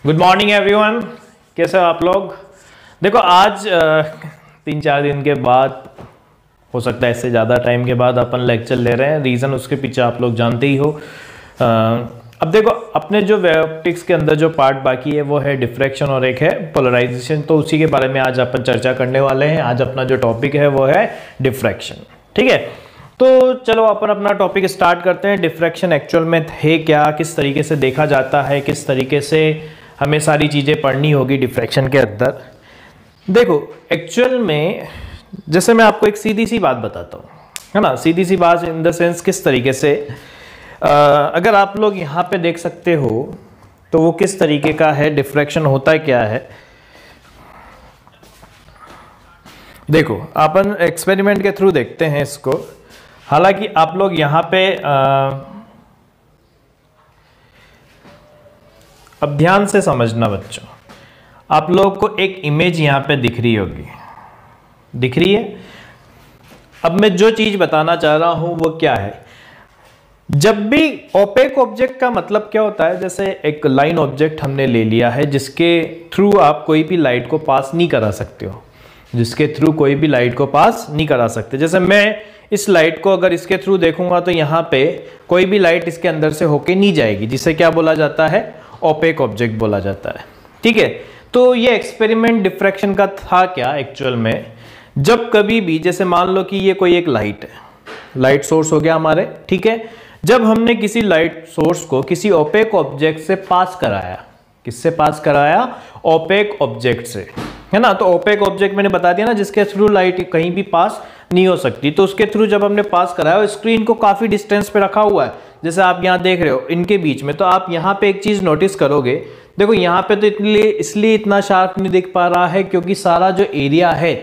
Good morning everyone, कैसे हो आप लोग। देखो आज 3-4 दिन के बाद, हो सकता है इससे ज़्यादा टाइम के बाद अपन लेक्चर ले रहे हैं। रीज़न उसके पीछे आप लोग जानते ही हो। अब देखो अपने जो वेव ऑप्टिक्स के अंदर जो पार्ट बाकी है वो है डिफ्रैक्शन और एक है पोलराइजेशन। तो उसी के बारे में आज अपन चर्चा करने वाले हैं। आज अपना जो टॉपिक है वो है डिफ्रैक्शन। ठीक है, तो चलो अपन अपना टॉपिक स्टार्ट करते हैं। डिफ्रैक्शन एक्चुअल में है क्या, किस तरीके से देखा जाता है, किस तरीके से हमें सारी चीज़ें पढ़नी होगी डिफ्रैक्शन के अंदर। देखो एक्चुअल में जैसे मैं आपको एक सीधी सी बात बताता हूँ, है ना। सीधी सी बात इन द सेंस किस तरीके से, अगर आप लोग यहाँ पे देख सकते हो तो वो किस तरीके का है, डिफ्रैक्शन होता क्या है। देखो अपन एक्सपेरिमेंट के थ्रू देखते हैं इसको। हालांकि आप लोग यहाँ पे अब ध्यान से समझना बच्चों, आप लोग को एक इमेज यहाँ पे दिख रही होगी, दिख रही है। अब मैं जो चीज बताना चाह रहा हूं वो क्या है, जब भी ओपेक ऑब्जेक्ट का मतलब क्या होता है, जैसे एक लाइन ऑब्जेक्ट हमने ले लिया है जिसके थ्रू आप कोई भी लाइट को पास नहीं करा सकते हो, जिसके थ्रू कोई भी लाइट को पास नहीं करा सकते। जैसे मैं इस लाइट को अगर इसके थ्रू देखूंगा तो यहाँ पे कोई भी लाइट इसके अंदर से होके नहीं जाएगी, जिसे क्या बोला जाता है, ओपेक ऑब्जेक्ट बोला जाता है। ठीक है, तो ये एक्सपेरिमेंट डिफ्रैक्शन का था क्या एक्चुअल में, जब कभी भी जैसे मान लो कि ये कोई एक लाइट है, लाइट सोर्स हो गया हमारे, ठीक है। जब हमने किसी लाइट सोर्स को किसी ओपेक ऑब्जेक्ट से पास कराया, किससे पास कराया, ओपेक ऑब्जेक्ट से, है ना। तो ओपेक ऑब्जेक्ट मैंने बता दिया ना, जिसके थ्रू लाइट कहीं भी पास नहीं हो सकती, तो उसके थ्रू जब हमने पास कराया, स्क्रीन को काफी डिस्टेंस पे रखा हुआ है, जैसे आप यहाँ देख रहे हो इनके बीच में। तो आप यहाँ पे एक चीज नोटिस करोगे, देखो यहाँ पे तो इसलिए इतना शार्प नहीं दिख पा रहा है क्योंकि सारा जो एरिया है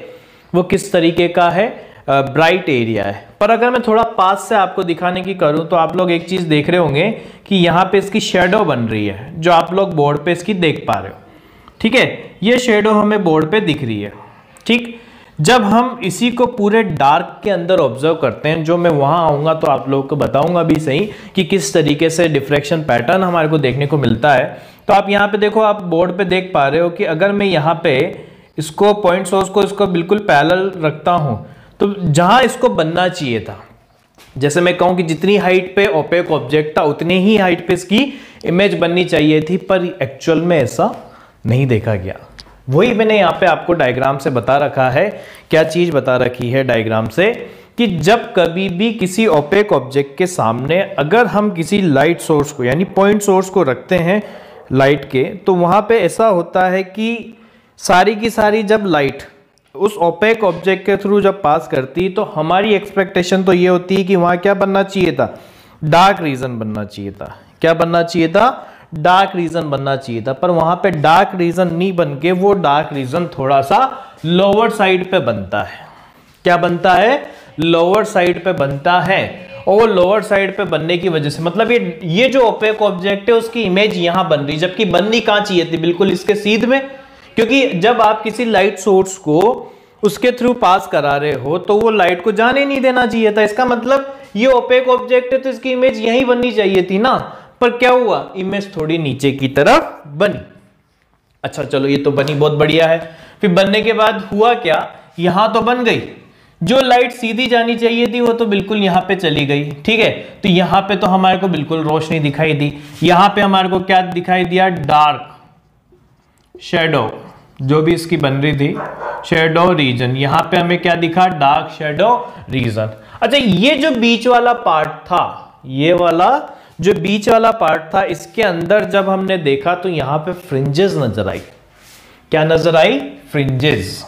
वो किस तरीके का है, ब्राइट एरिया है। पर अगर मैं थोड़ा पास से आपको दिखाने की करूं तो आप लोग एक चीज देख रहे होंगे कि यहाँ पे इसकी शेडो बन रही है, जो आप लोग बोर्ड पे इसकी देख पा रहे हो। ठीक है, ये शेडो हमें बोर्ड पे दिख रही है। ठीक, जब हम इसी को पूरे डार्क के अंदर ऑब्जर्व करते हैं, जो मैं वहां आऊंगा तो आप लोगों को बताऊंगा भी सही कि किस तरीके से डिफ्रैक्शन पैटर्न हमारे को देखने को मिलता है। तो आप यहाँ पे देखो, आप बोर्ड पे देख पा रहे हो कि अगर मैं यहाँ पे इसको पॉइंट सोर्स को इसको बिल्कुल पैरेलल रखता हूं तो जहां इसको बनना चाहिए था, जैसे मैं कहूं कि जितनी हाइट पे ओपेक ऑब्जेक्ट था उतनी ही हाइट पे इसकी इमेज बननी चाहिए थी, पर एक्चुअल में ऐसा नहीं देखा गया। वही मैंने यहाँ पे आपको डायग्राम से बता रखा है। क्या चीज बता रखी है डायग्राम से, कि जब कभी भी किसी ओपेक ऑब्जेक्ट के सामने अगर हम किसी लाइट सोर्स को यानी पॉइंट सोर्स को रखते हैं लाइट के, तो वहां पे ऐसा होता है कि सारी की सारी जब लाइट उस ओपेक ऑब्जेक्ट के थ्रू जब पास करती, तो हमारी एक्सपेक्टेशन तो ये होती है कि वहां क्या बनना चाहिए था, डार्क रीजन बनना चाहिए था। क्या बनना चाहिए था, डार्क रीजन बनना चाहिए था। पर वहां पे डार्क रीजन नहीं बन के वो डार्क रीजन थोड़ा सा लोअर साइड पे बनता है। क्या बनता है, लोअर साइड पे बनता है। और वो लोअर साइड पे बनने की वजह से मतलब ये जो ओपेक ऑब्जेक्ट है उसकी इमेज यहां बन रही, जबकि बननी कहां चाहिए थी, बिल्कुल इसके सीध में। क्योंकि जब आप किसी लाइट सोर्स को उसके थ्रू पास करा रहे हो तो वो लाइट को जाने नहीं देना चाहिए था। इसका मतलब ये ओपेक ऑब्जेक्ट है तो इसकी इमेज यहीं बननी चाहिए थी ना। पर क्या हुआ, इमेज थोड़ी नीचे की तरफ बनी। अच्छा चलो, ये तो बनी, बहुत बढ़िया है। फिर बनने के बाद हुआ क्या, यहां तो बन गई, जो लाइट सीधी जानी चाहिए थी वो तो बिल्कुल यहां पे चली गई। ठीक है, तो यहां पे तो हमारे को बिल्कुल रोशनी दिखाई दी। यहां पे हमारे को क्या दिखाई दिया, डार्क शेडो, जो भी इसकी बन रही थी शेडो रीजन। यहां पे हमें क्या दिखा, डार्क शेडो रीजन। अच्छा, ये जो बीच वाला पार्ट था, ये वाला जो बीच वाला पार्ट था, इसके अंदर जब हमने देखा तो यहां पे फ्रिंजेस नजर आई। क्या नजर आई, फ्रिंजेस।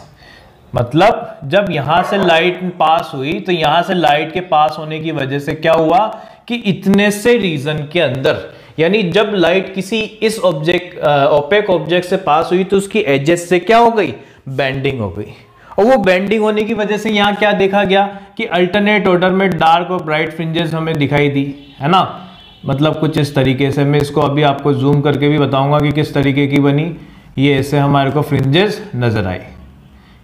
मतलब जब यहां से लाइट पास हुई तो यहां से लाइट के पास होने की वजह से क्या हुआ कि इतने से रीजन के अंदर, यानी जब लाइट किसी इस ऑब्जेक्ट ओपेक ऑब्जेक्ट से पास हुई तो उसकी एजेस से क्या हो गई, बेंडिंग हो गई। और वो बेंडिंग होने की वजह से यहाँ क्या देखा गया कि अल्टरनेट ऑर्डर में डार्क और ब्राइट फ्रिंजेस हमें दिखाई दी, है ना। मतलब कुछ इस तरीके से, मैं इसको अभी आपको जूम करके भी बताऊंगा कि किस तरीके की बनी। ये ऐसे हमारे को फ्रिंजेस नजर आई।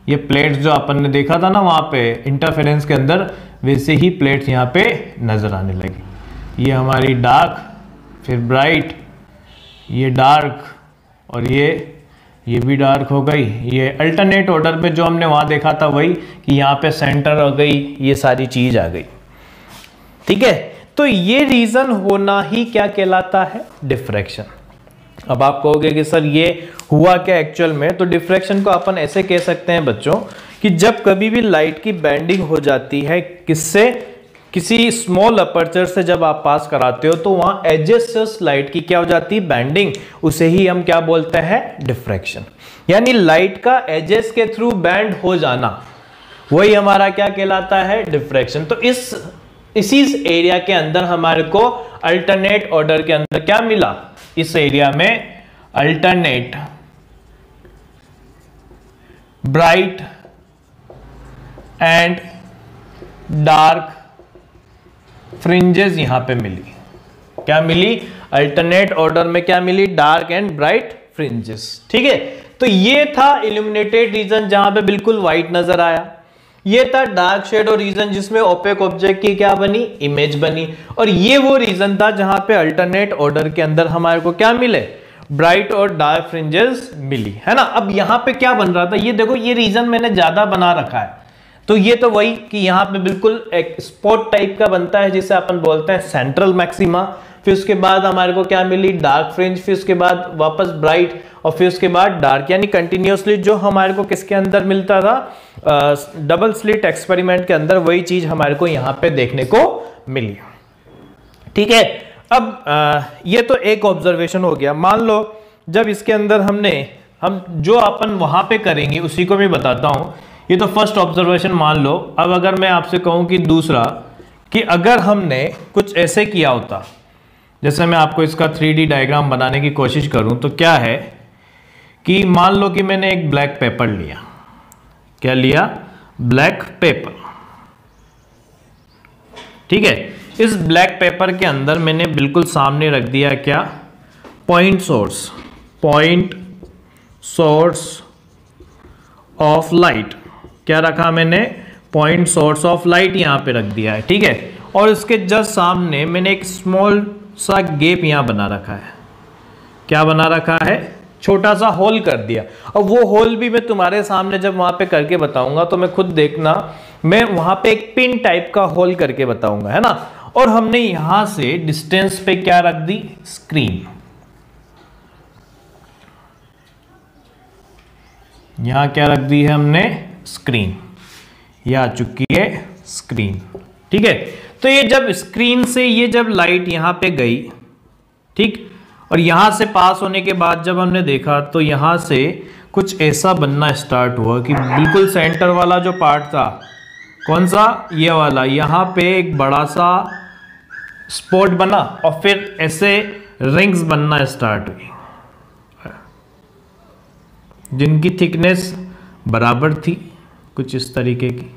ये प्लेट्स जो अपन ने देखा था ना वहां पे इंटरफेरेंस के अंदर, वैसे ही प्लेट्स यहाँ पे नजर आने लगी। ये हमारी डार्क, फिर ब्राइट, ये डार्क, और ये भी डार्क हो गई। ये अल्टरनेट ऑर्डर पे जो हमने वहाँ देखा था वही कि यहाँ पे सेंटर हो गई, ये सारी चीज़ आ गई। ठीक है, तो ये रीज़न होना ही क्या कहलाता है? डिफ्रैक्शन। अब आप कहोगे कि सर ये हुआ क्या एक्चुअल में? तो डिफ्रैक्शन को अपन ऐसे कह सकते हैं बच्चों कि जब कभी भी लाइट की बेंडिंग हो जाती है किससे, किसी स्मॉल अपर्चर से जब आप पास कराते हो तो वहां एजेस से उस लाइट की क्या हो जाती है? बेंडिंग। उसे ही हम क्या बोलते हैं? डिफ्रैक्शन। यानी लाइट का एजेस के थ्रू बैंड हो जाना, वही हमारा क्या कहलाता है? डिफ्रैक्शन। तो इसी एरिया के अंदर हमारे को अल्टरनेट ऑर्डर के अंदर क्या मिला? इस एरिया में alternate bright and dark fringes यहां पे मिली। क्या मिली? अल्टरनेट ऑर्डर में क्या मिली? Dark and bright fringes. ठीक है, तो ये था इल्यूमिनेटेड रीजन जहां पे बिल्कुल व्हाइट नजर आया। ये था डार्क शेडो रीजन जिसमें ओपेक ऑब्जेक्ट की क्या बनी? इमेज बनी। और ये वो रीजन था जहां पे अल्टरनेट ऑर्डर के अंदर हमारे को क्या मिले? ब्राइट और डार्क फ्रिंजेस मिली, है ना। अब यहां पे क्या बन रहा था? ये देखो, ये रीजन मैंने ज्यादा बना रखा है, तो ये तो वही कि यहाँ पे बिल्कुल एक स्पॉट टाइप का बनता है जिसे अपन बोलते हैं सेंट्रल मैक्सिमा। फिर उसके बाद हमारे को क्या मिली? Dark fringe. फिर उसके बाद वापस ब्राइट और फिर उसके बाद डार्क। यानी कंटिन्यूसली जो हमारे को किसके अंदर मिलता था? डबल स्लिट एक्सपेरिमेंट के अंदर, वही चीज हमारे को यहाँ पे देखने को मिली। ठीक है, अब ये तो एक ऑब्जर्वेशन हो गया। मान लो जब इसके अंदर हम जो अपन वहां पे करेंगे उसी को मैं बताता हूं। ये तो फर्स्ट ऑब्जर्वेशन मान लो। अब अगर मैं आपसे कहूं कि दूसरा, कि अगर हमने कुछ ऐसे किया होता, जैसे मैं आपको इसका 3D डायग्राम बनाने की कोशिश करूं, तो क्या है कि मान लो कि मैंने एक ब्लैक पेपर लिया। क्या लिया? Black pepper. ठीक है, इस ब्लैक पेपर के अंदर मैंने बिल्कुल सामने रख दिया क्या? Point source of light. क्या रखा मैंने? पॉइंट सोर्स ऑफ लाइट यहां पे रख दिया है। ठीक है, और इसके जस्ट सामने मैंने एक स्मॉल सा गैप यहां बना रखा है। क्या बना रखा है? छोटा सा होल कर दिया। और वो होल भी मैं तुम्हारे सामने जब वहां पे करके बताऊंगा तो मैं खुद देखना, मैं वहां पे एक पिन टाइप का होल करके बताऊंगा, है ना। और हमने यहां से डिस्टेंस पे क्या रख दी? स्क्रीन। यहां क्या रख दी है हमने? स्क्रीन। यह आ चुकी है स्क्रीन। ठीक है, तो ये जब स्क्रीन से ये जब लाइट यहां पे गई, ठीक, और यहां से पास होने के बाद जब हमने देखा तो यहां से कुछ ऐसा बनना स्टार्ट हुआ कि बिल्कुल सेंटर वाला जो पार्ट था, कौन सा? ये वाला, यहां पे एक बड़ा सा स्पॉट बना और फिर ऐसे रिंग्स बनना स्टार्ट हुई जिनकी थिकनेस बराबर थी, कुछ इस तरीके की।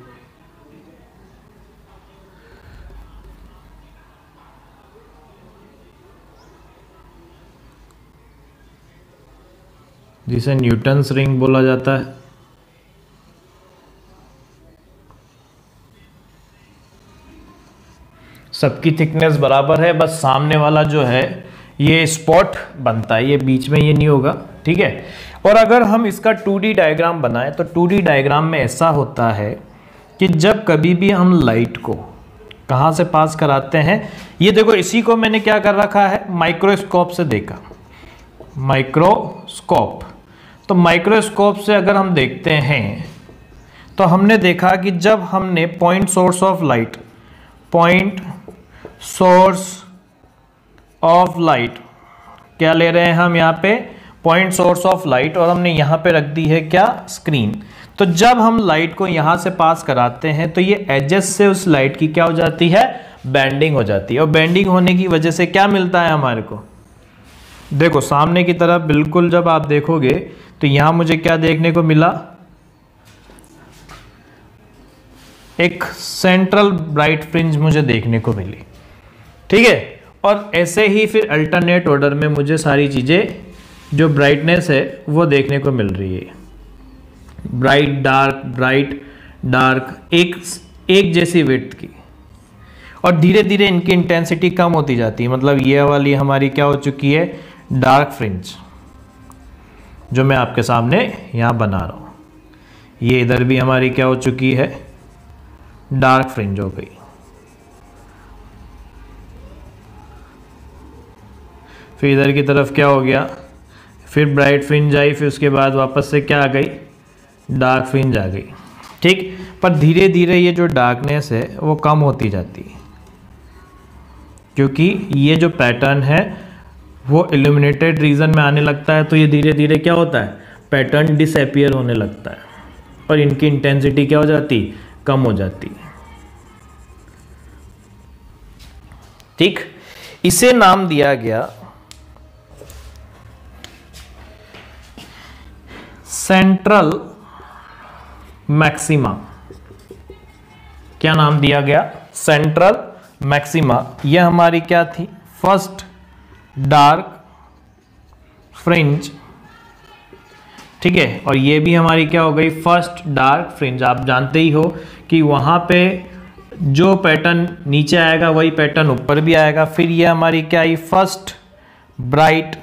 जिसे न्यूटन्स रिंग बोला जाता है। सबकी थिकनेस बराबर है, बस सामने वाला जो है ये स्पॉट बनता है, ये बीच में ये नहीं होगा। ठीक है, और अगर हम इसका 2D डायग्राम बनाएं तो 2D डायग्राम में ऐसा होता है कि जब कभी भी हम लाइट को कहाँ से पास कराते हैं, ये देखो, इसी को मैंने क्या कर रखा है? माइक्रोस्कोप से देखा। माइक्रोस्कोप, तो माइक्रोस्कोप से अगर हम देखते हैं तो हमने देखा कि जब हमने पॉइंट सोर्स ऑफ लाइट क्या ले रहे हैं हम यहाँ पे? पॉइंट सोर्स ऑफ लाइट, और हमने यहाँ पे रख दी है क्या? स्क्रीन। तो जब हम लाइट को यहाँ से पास कराते हैं तो ये एजेस से उस लाइट की क्या हो जाती है? बेंडिंग हो जाती है। और बेंडिंग होने की वजह से क्या मिलता है हमारे को? देखो सामने की तरफ बिल्कुल जब आप देखोगे तो यहाँ मुझे क्या देखने को मिला? एक सेंट्रल ब्राइट फ्रिंज मुझे देखने को मिली। ठीक है, और ऐसे ही फिर अल्टरनेट ऑर्डर में मुझे सारी चीज़ें जो ब्राइटनेस है वो देखने को मिल रही है। ब्राइट डार्क एक जैसी विड्थ की, और धीरे धीरे इनकी इंटेंसिटी कम होती जाती है। मतलब ये वाली हमारी क्या हो चुकी है? Dark fringe. जो मैं आपके सामने यहाँ बना रहा हूँ। ये इधर भी हमारी क्या हो चुकी है, डार्क फ्रिंज हो गई। फिर इधर की तरफ क्या हो गया, फिर ब्राइट फ्रिंज आई, फिर उसके बाद वापस से क्या आ गई, डार्क फ्रिंज आ गई। ठीक, पर धीरे धीरे ये जो डार्कनेस है वो कम होती जाती है, क्योंकि ये जो पैटर्न है वो इल्यूमिनेटेड रीजन में आने लगता है, तो ये धीरे धीरे क्या होता है, पैटर्न डिसअपीयर होने लगता है और इनकी इंटेंसिटी क्या हो जाती, कम हो जाती है। ठीक, इसे नाम दिया गया सेंट्रल मैक्सिमा। क्या नाम दिया गया, सेंट्रल मैक्सिमा। यह हमारी क्या थी, फर्स्ट डार्क फ्रिंज। ठीक है, और ये भी हमारी क्या हो गई, फर्स्ट डार्क फ्रिंज। आप जानते ही हो कि वहां पे जो पैटर्न नीचे आएगा वही पैटर्न ऊपर भी आएगा। फिर ये हमारी क्या आई, फर्स्ट ब्राइट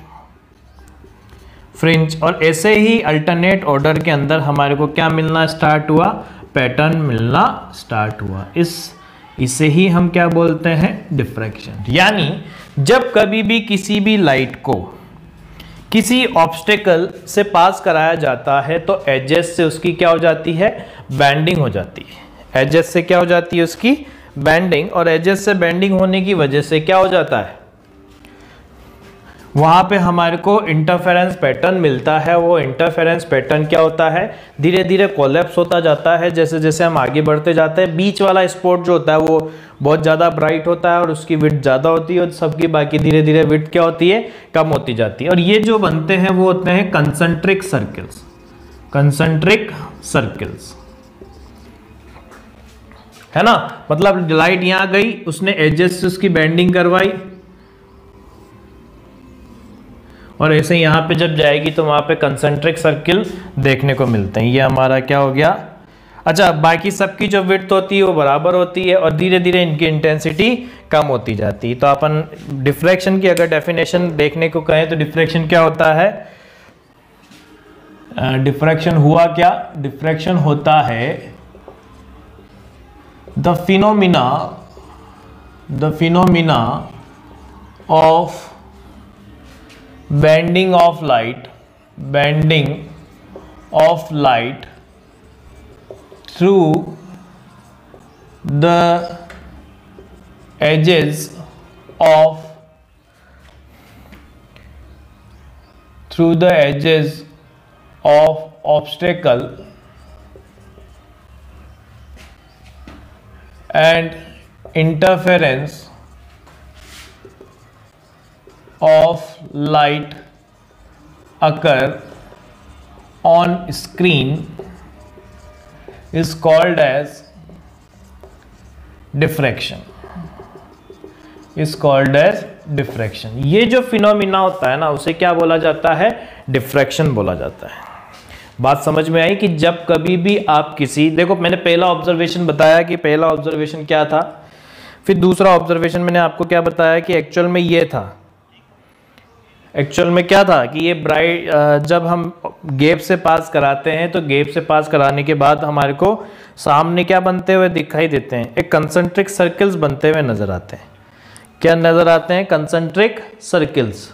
फ्रिंज। और ऐसे ही अल्टरनेट ऑर्डर के अंदर हमारे को क्या मिलना स्टार्ट हुआ, पैटर्न मिलना स्टार्ट हुआ। इसे ही हम क्या बोलते हैं, डिफ्रैक्शन। यानी जब कभी भी किसी भी लाइट को किसी ऑब्स्टेकल से पास कराया जाता है तो एजेस से उसकी क्या हो जाती है, बेंडिंग हो जाती है। एजेस से क्या हो जाती है, उसकी बेंडिंग। और एजेस से बेंडिंग होने की वजह से क्या हो जाता है, वहां पे हमारे को इंटरफेरेंस पैटर्न मिलता है। वो इंटरफेरेंस पैटर्न क्या होता है, धीरे धीरे कोलैप्स होता जाता है जैसे जैसे हम आगे बढ़ते जाते हैं। बीच वाला स्पॉट जो होता है वो बहुत ज़्यादा ब्राइट होता है और उसकी विड्थ ज़्यादा होती है, और सबकी बाकी धीरे धीरे विड्थ क्या होती है, कम होती जाती है। और ये जो बनते हैं वो होते हैं कंसंट्रिक सर्किल्स। कंसंट्रिक सर्किल्स है ना, मतलब लाइट यहाँ गई, उसने एजेस से उसकी बेंडिंग करवाई, और ऐसे यहाँ पे जब जाएगी तो वहाँ पे कंसंट्रिक सर्किल देखने को मिलते हैं। ये हमारा क्या हो गया। अच्छा, बाकी सबकी जो विड्थ होती है वो बराबर होती है और धीरे धीरे इनकी इंटेंसिटी कम होती जाती है। तो अपन डिफ्रैक्शन की अगर डेफिनेशन देखने को कहें तो डिफ्रैक्शन क्या होता है, डिफ्रैक्शन हुआ क्या, डिफ्रैक्शन होता है the phenomena of bending of light through the edges of obstacle and interference of light occur on screen is called as diffraction. ये जो फिनोमिना होता है ना, उसे क्या बोला जाता है, डिफ्रैक्शन बोला जाता है। बात समझ में आई कि जब कभी भी आप किसी, देखो मैंने पहला ऑब्जर्वेशन बताया कि पहला ऑब्जर्वेशन क्या था, फिर दूसरा ऑब्जर्वेशन मैंने आपको क्या बताया कि एक्चुअल में ये था। एक्चुअल में क्या था कि ये ब्राइट, जब हम गैप से पास कराते हैं तो गैप से पास कराने के बाद हमारे को सामने क्या बनते हुए दिखाई देते हैं, एक कंसंट्रिक सर्कल्स बनते हुए नजर आते हैं। क्या नजर आते हैं, कंसंट्रिक सर्कल्स।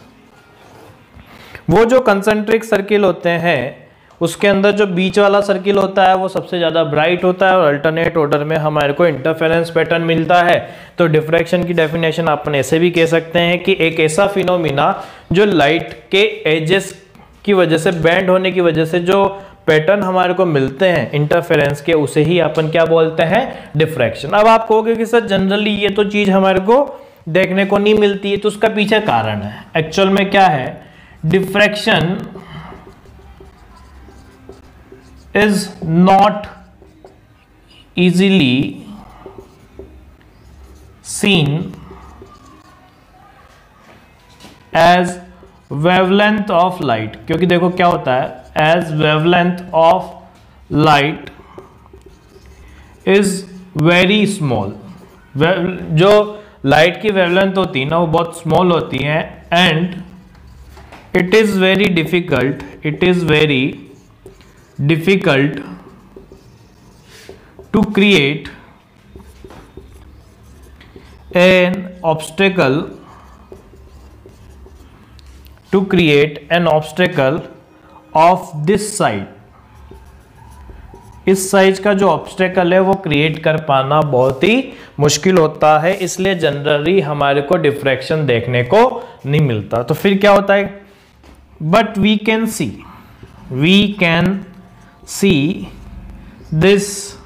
वो जो कंसंट्रिक सर्किल होते हैं उसके अंदर जो बीच वाला सर्किल होता है वो सबसे ज़्यादा ब्राइट होता है और अल्टरनेट ऑर्डर में हमारे को इंटरफेरेंस पैटर्न मिलता है। तो डिफ्रैक्शन की डेफिनेशन अपन ऐसे भी कह सकते हैं कि एक ऐसा फिनोमिना जो लाइट के एजेस की वजह से, बेंड होने की वजह से जो पैटर्न हमारे को मिलते हैं इंटरफेरेंस के, उसे ही अपन क्या बोलते हैं, डिफ्रैक्शन। अब आप कहोगे कि सर जनरली ये तो चीज़ हमारे को देखने को नहीं मिलती है, तो उसका पीछे कारण है। एक्चुअल में क्या है, diffraction is not easily seen as wavelength of light, क्योंकि देखो क्या होता है, as wavelength of light is very small, जो लाइट की वेवलेंथ होती है ना वो बहुत स्मॉल होती है, and it is very difficult to create an obstacle of this size। इस साइज का जो ऑब्स्टेकल है वो क्रिएट कर पाना बहुत ही मुश्किल होता है, इसलिए जनरली हमारे को डिफ्रैक्शन देखने को नहीं मिलता। तो फिर क्या होता है, but we can see this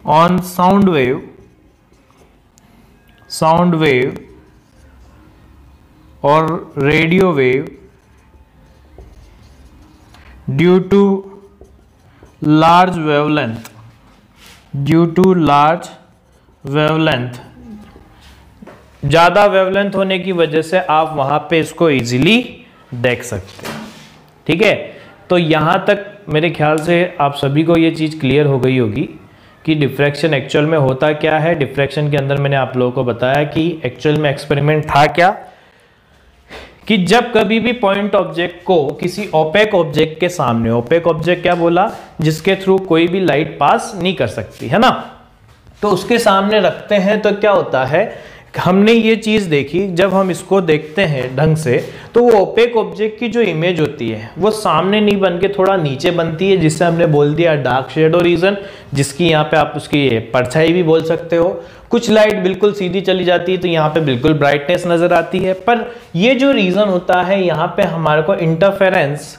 on sound wave और radio wave due to large wavelength, ज़्यादा वेवलेंथ होने की वजह से आप वहाँ पे इसको इजीली देख सकते हैं। ठीक है, तो यहाँ तक मेरे ख्याल से आप सभी को ये चीज़ क्लियर हो गई होगी कि डिफ्रैक्शन एक्चुअल में होता क्या है। डिफ्रैक्शन के अंदर मैंने आप लोगों को बताया कि एक्चुअल में एक्सपेरिमेंट था क्या, कि जब कभी भी पॉइंट ऑब्जेक्ट को किसी ओपेक ऑब्जेक्ट के सामने, ओपेक ऑब्जेक्ट क्या बोला, जिसके थ्रू कोई भी लाइट पास नहीं कर सकती है ना, तो उसके सामने रखते हैं तो क्या होता है, हमने ये चीज़ देखी, जब हम इसको देखते हैं ढंग से तो वो ओपेक ऑब्जेक्ट की जो इमेज होती है वो सामने नहीं बन के थोड़ा नीचे बनती है, जिससे हमने बोल दिया डार्क शेडो रीजन, जिसकी यहाँ पे आप उसकी परछाई भी बोल सकते हो। कुछ लाइट बिल्कुल सीधी चली जाती है तो यहाँ पे बिल्कुल ब्राइटनेस नजर आती है, पर ये जो रीजन होता है यहाँ पे हमारे को इंटरफेरेंस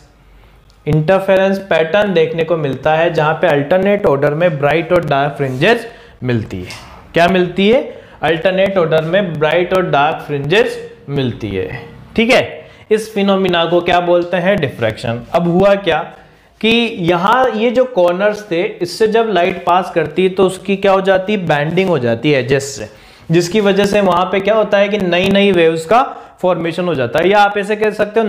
पैटर्न देखने को मिलता है, जहाँ पे अल्टरनेट ऑर्डर में ब्राइट और डार्क फ्रिंजेस मिलती है। क्या मिलती है, अल्टरनेट ऑर्डर में ब्राइट और डार्क फ्रिंजेस मिलती है। ठीक है, इस फिनोमिना को क्या बोलते हैं, डिफ्रैक्शन। अब हुआ क्या कि यहाँ ये जो कॉर्नर्स थे, इससे जब लाइट पास करती है तो उसकी क्या हो जाती है, बैंडिंग हो जाती है एजेस से, जिसकी वजह से वहां पे क्या होता है कि नई वेव्स का फॉर्मेशन हो जाता है, या आप ऐसे कह सकते हो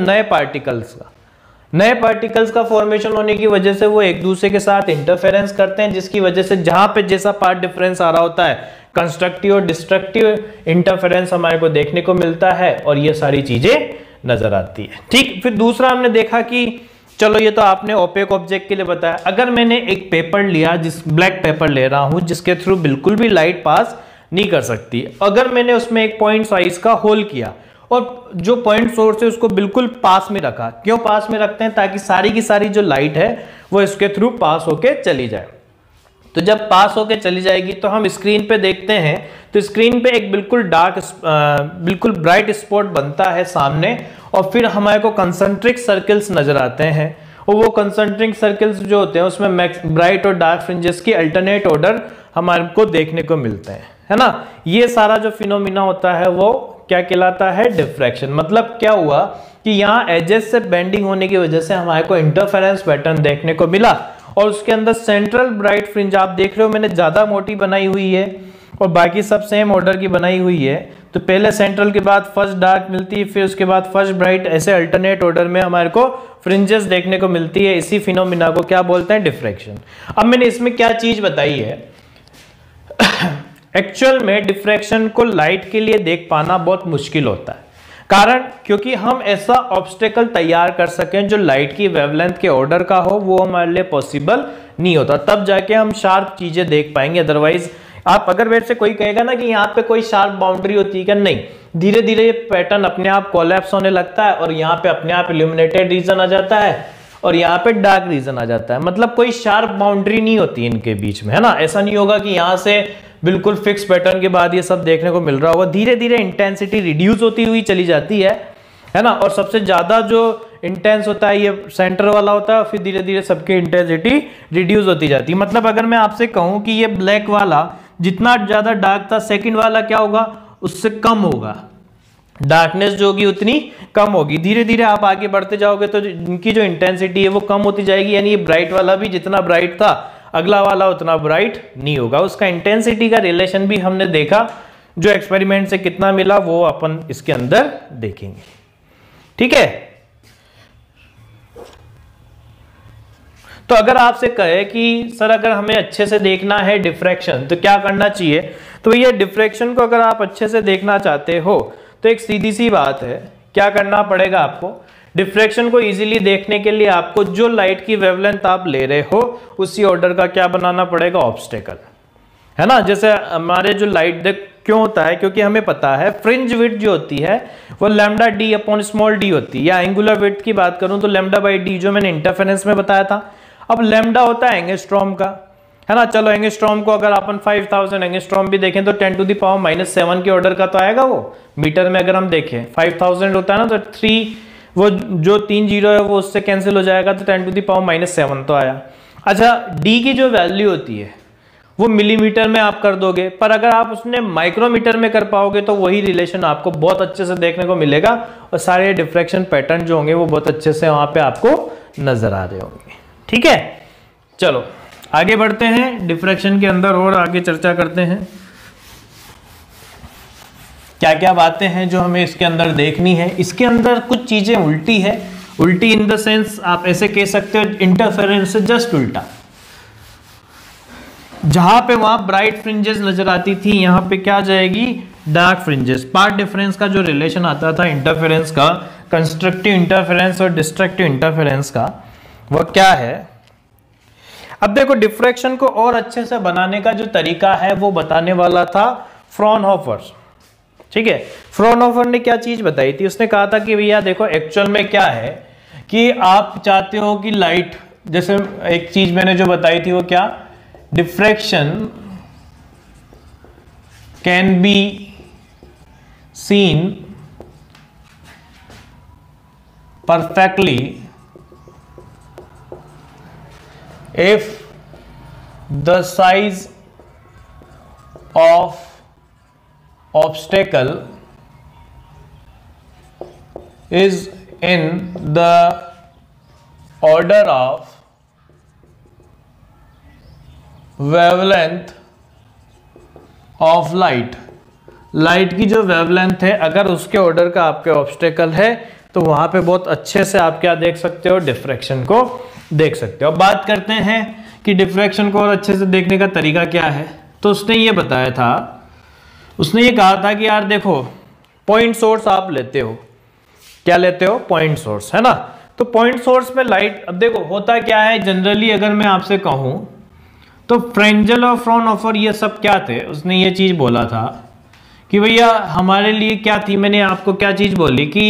नए पार्टिकल्स का फॉर्मेशन होने की वजह से वो एक दूसरे के साथ इंटरफेरेंस करते हैं, जिसकी वजह से जहां पे जैसा पार्ट डिफरेंस आ रहा होता है, कंस्ट्रक्टिव और डिस्ट्रक्टिव इंटरफेरेंस हमारे को देखने को मिलता है और ये सारी चीजें नजर आती है। ठीक, फिर दूसरा हमने देखा कि चलो ये तो आपने ओपेक ऑब्जेक्ट के लिए बताया, अगर मैंने एक पेपर लिया, ब्लैक पेपर ले रहा हूं जिसके थ्रू बिल्कुल भी लाइट पास नहीं कर सकती, अगर मैंने उसमें एक पॉइंट साइज का होल किया और जो पॉइंट सोर्स है उसको बिल्कुल पास में रखा, क्यों पास में रखते हैं, ताकि सारी की सारी जो लाइट है वो इसके थ्रू पास होके चली जाए। तो जब पास होके चली जाएगी तो हम स्क्रीन पे देखते हैं तो स्क्रीन पे एक बिल्कुल बिल्कुल ब्राइट स्पॉट बनता है सामने, और फिर हमारे को कंसंट्रिक सर्कल्स नजर आते हैं, और वो कंसंट्रिक सर्कल्स जो होते हैं उसमें ब्राइट और डार्क फ्रिंजेस की अल्टरनेट ऑर्डर हमारे को देखने को मिलते हैं, है ना। ये सारा जो फिनोमिना होता है वो क्या कहलाता है, डिफ्रैक्शन। मतलब क्या हुआ कि यहाँ एजेस से बेंडिंग होने की वजह से हमारे को इंटरफेरेंस पैटर्न देखने को मिला, और उसके अंदर सेंट्रल ब्राइट फ्रिंज आप देख रहे हो मैंने ज्यादा मोटी बनाई हुई है और बाकी सब सेम ऑर्डर की बनाई हुई है। तो पहले सेंट्रल के बाद फर्स्ट डार्क मिलती है, फिर उसके बाद फर्स्ट ब्राइट, ऐसे अल्टरनेट ऑर्डर में हमारे को फ्रिंजेस देखने को मिलती है। इसी फिनोमिना को क्या बोलते हैं, डिफ्रैक्शन। अब मैंने इसमें क्या चीज बताई है, एक्चुअल में डिफ्रैक्शन को लाइट के लिए देख पाना बहुत मुश्किल होता है, कारण क्योंकि हम ऐसा ऑब्स्टेकल तैयार कर सकें जो लाइट की वेवलेंथ के ऑर्डर का हो, वो हमारे लिए पॉसिबल नहीं होता, तब जाके हम शार्प चीजें देख पाएंगे। अदरवाइज आप अगर वैसे कोई कहेगा ना कि यहाँ पे कोई शार्प बाउंड्री होती है क्या, नहीं, धीरे धीरे ये पैटर्न अपने आप कोलैप्स होने लगता है और यहाँ पे अपने आप इल्यूमिनेटेड रीजन आ जाता है और यहाँ पे डार्क रीजन आ जाता है। मतलब कोई शार्प बाउंड्री नहीं होती इनके बीच में, है ना। ऐसा नहीं होगा कि यहाँ से बिल्कुल फिक्स पैटर्न के बाद ये सब देखने को मिल रहा होगा, धीरे धीरे इंटेंसिटी रिड्यूस होती हुई चली जाती है ना। और सबसे ज्यादा जो इंटेंस होता है ये सेंटर वाला होता है, फिर धीरे धीरे सबकी इंटेंसिटी रिड्यूस होती जाती है। मतलब अगर मैं आपसे कहूं कि ये ब्लैक वाला जितना ज्यादा डार्क था, सेकंड वाला क्या होगा, उससे कम होगा, डार्कनेस जो होगी उतनी कम होगी। धीरे धीरे आप आगे बढ़ते जाओगे तो इनकी जो इंटेंसिटी है वो कम होती जाएगी, यानी ये ब्राइट वाला भी जितना ब्राइट था अगला वाला उतना ब्राइट नहीं होगा। उसका इंटेंसिटी का रिलेशन भी हमने देखा, जो एक्सपेरिमेंट से कितना मिला वो अपन इसके अंदर देखेंगे, ठीक है। तो अगर आपसे कहे कि सर अगर हमें अच्छे से देखना है डिफ्रैक्शन तो क्या करना चाहिए, तो ये डिफ्रैक्शन को अगर आप अच्छे से देखना चाहते हो तो एक सीधी सी बात है, क्या करना पड़ेगा आपको, डिफ्रैक्शन को इजीली देखने के लिए आपको जो लाइट की वेवलेंथ आप ले रहे हो उसी ऑर्डर का क्या बनाना पड़ेगा, ऑब्स्टेकल, है ना। जैसे हमारे जो लाइट देख क्यों होता है, क्योंकि हमें पता है फ्रिंज विड्थ जो होती है वो lambda D upon small D होती है, या एंगुलर विड्थ की बात करूं तो लैम्डा बाई डी, जो मैंने इंटरफेरेंस में बताया था। अब लैम्डा होता है एंगस्ट्रॉम का, है ना। चलो एंगस्ट्रॉम को अगर अपन 5000 एंगस्ट्रॉम भी देखें तो 10⁻⁻7 के ऑर्डर का तो आएगा वो। मीटर में अगर हम देखें 5000 होता है ना, तो 3 वो जो 3 जीरो है वो उससे कैंसिल हो जाएगा, तो 10⁻⁻7 तो आया। अच्छा, डी की जो वैल्यू होती है वो मिलीमीटर में आप कर दोगे, पर अगर आप उसने माइक्रोमीटर में कर पाओगे तो वही रिलेशन आपको बहुत अच्छे से देखने को मिलेगा और सारे डिफ्रैक्शन पैटर्न जो होंगे वो बहुत अच्छे से वहां पे आपको नजर आ रहे होंगे। ठीक है, चलो आगे बढ़ते हैं, डिफ्रैक्शन के अंदर और आगे चर्चा करते हैं क्या क्या बातें हैं जो हमें इसके अंदर देखनी है। इसके अंदर कुछ चीजें उल्टी है, उल्टी इन द सेंस आप ऐसे कह सकते हो इंटरफेरेंस से जस्ट उल्टा। जहां पे वहां ब्राइट फ्रिंजेस नजर आती थी, यहां पे क्या आ जाएगी, डार्क फ्रिंजेस। पार्ट डिफरेंस का जो रिलेशन आता था इंटरफेरेंस का, कंस्ट्रक्टिव इंटरफेरेंस और डिस्ट्रक्टिव इंटरफेरेंस का, वो क्या है। अब देखो डिफ्रैक्शन को और अच्छे से बनाने का जो तरीका है वो बताने वाला था फ्रॉनहोफर। ठीक है, फ्रॉनहोफर ने क्या चीज बताई थी, उसने कहा था कि भैया देखो एक्चुअल में क्या है कि आप चाहते हो कि लाइट, जैसे एक चीज मैंने जो बताई थी वो क्या, diffraction can be seen perfectly if the size of obstacle is in the order of wavelength of light. Light की जो वेवलेंथ है अगर उसके ऑर्डर का आपके ऑब्स्टेकल है तो वहां पे बहुत अच्छे से आप क्या देख सकते हो, डिफ्रैक्शन को देख सकते हो। अब बात करते हैं कि डिफ्रैक्शन को और अच्छे से देखने का तरीका क्या है। तो उसने ये बताया था, उसने ये कहा था कि यार देखो पॉइंट सोर्स आप लेते हो, क्या लेते हो, पॉइंट सोर्स, है ना। तो पॉइंट सोर्स में लाइट, अब देखो होता क्या है जनरली, अगर मैं आपसे कहूं तो फ्रेंजल और फ्रॉनहोफर ये सब क्या थे, उसने ये चीज बोला था कि भैया हमारे लिए क्या थी, मैंने आपको क्या चीज बोली कि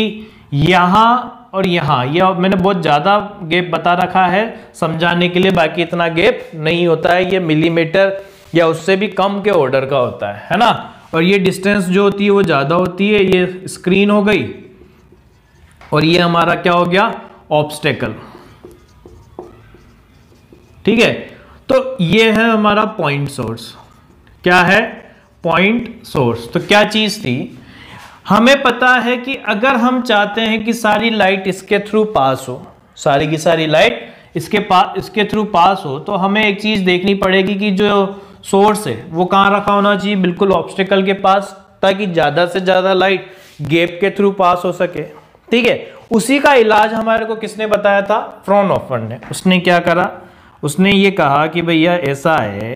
यहाँ और यहाँ, ये मैंने बहुत ज्यादा गैप बता रखा है समझाने के लिए, बाकी इतना गैप नहीं होता है, ये मिलीमीटर या उससे भी कम के ऑर्डर का होता है ना। और ये डिस्टेंस जो होती है वो ज्यादा होती है, ये स्क्रीन हो गई और ये हमारा क्या हो गया, ऑब्स्टेकल। ठीक है, तो ये है हमारा पॉइंट सोर्स। क्या है, पॉइंट सोर्स। तो क्या चीज थी, हमें पता है कि अगर हम चाहते हैं कि सारी लाइट इसके थ्रू पास हो, सारी की सारी लाइट इसके थ्रू पास हो, तो हमें एक चीज देखनी पड़ेगी कि जो सोर्स है वो कहाँ रखा होना चाहिए, बिल्कुल ऑब्स्टेकल के पास, ताकि ज्यादा से ज्यादा लाइट गैप के थ्रू पास हो सके। ठीक है, उसी का इलाज हमारे को किसने बताया था, फ्रॉनहोफर ने। उसने क्या करा, उसने ये कहा कि भैया ऐसा है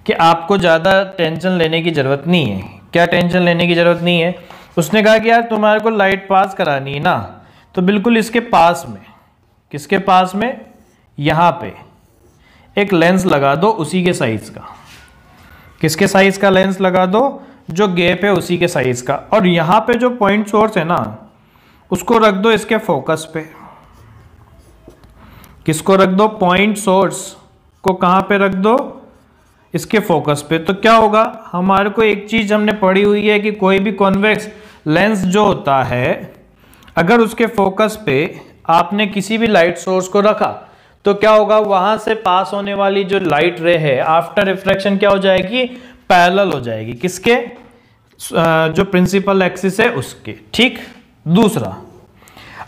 कि आपको ज़्यादा टेंशन लेने की ज़रूरत नहीं है। क्या टेंशन लेने की ज़रूरत नहीं है, उसने कहा कि यार तुम्हारे को लाइट पास करानी है ना, तो बिल्कुल इसके पास में, किसके पास में, यहाँ पे एक लेंस लगा दो उसी के साइज़ का। किसके साइज़ का लेंस लगा दो, जो गैप है उसी के साइज़ का। और यहाँ पे जो पॉइंट सोर्स है ना उसको रख दो इसके फोकस पे। किसको रख दो, पॉइंट सोर्स को कहां पे रख दो, इसके फोकस पे। तो क्या होगा, हमारे को एक चीज हमने पढ़ी हुई है कि कोई भी कॉन्वेक्स लेंस जो होता है, अगर उसके फोकस पे आपने किसी भी लाइट सोर्स को रखा तो क्या होगा, वहां से पास होने वाली जो लाइट रे है आफ्टर रिफ्रैक्शन क्या हो जाएगी, पैरेलल हो जाएगी, किसके, जो प्रिंसिपल एक्सिस है उसके। ठीक, दूसरा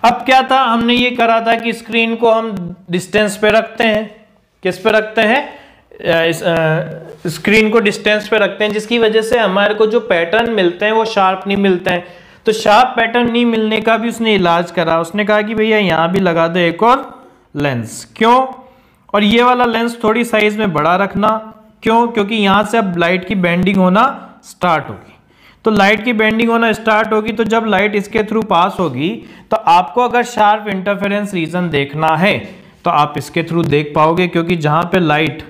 अब क्या था, हमने ये करा था कि स्क्रीन को हम डिस्टेंस पे रखते हैं, किस पे रखते हैं, स्क्रीन को डिस्टेंस पे रखते हैं, जिसकी वजह से हमारे को जो पैटर्न मिलते हैं वो शार्प नहीं मिलते हैं। तो शार्प पैटर्न नहीं मिलने का भी उसने इलाज करा, उसने कहा कि भैया यहाँ भी लगा दो एक और लेंस। क्यों, और ये वाला लेंस थोड़ी साइज में बड़ा रखना, क्यों, क्योंकि यहाँ से अब लाइट की बेंडिंग होना स्टार्ट होगी। तो लाइट की बेंडिंग होना स्टार्ट होगी, तो जब लाइट इसके थ्रू पास होगी तो आपको अगर शार्प इंटरफेरेंस रीजन देखना है तो आप इसके थ्रू देख पाओगे, क्योंकि जहां पे लाइट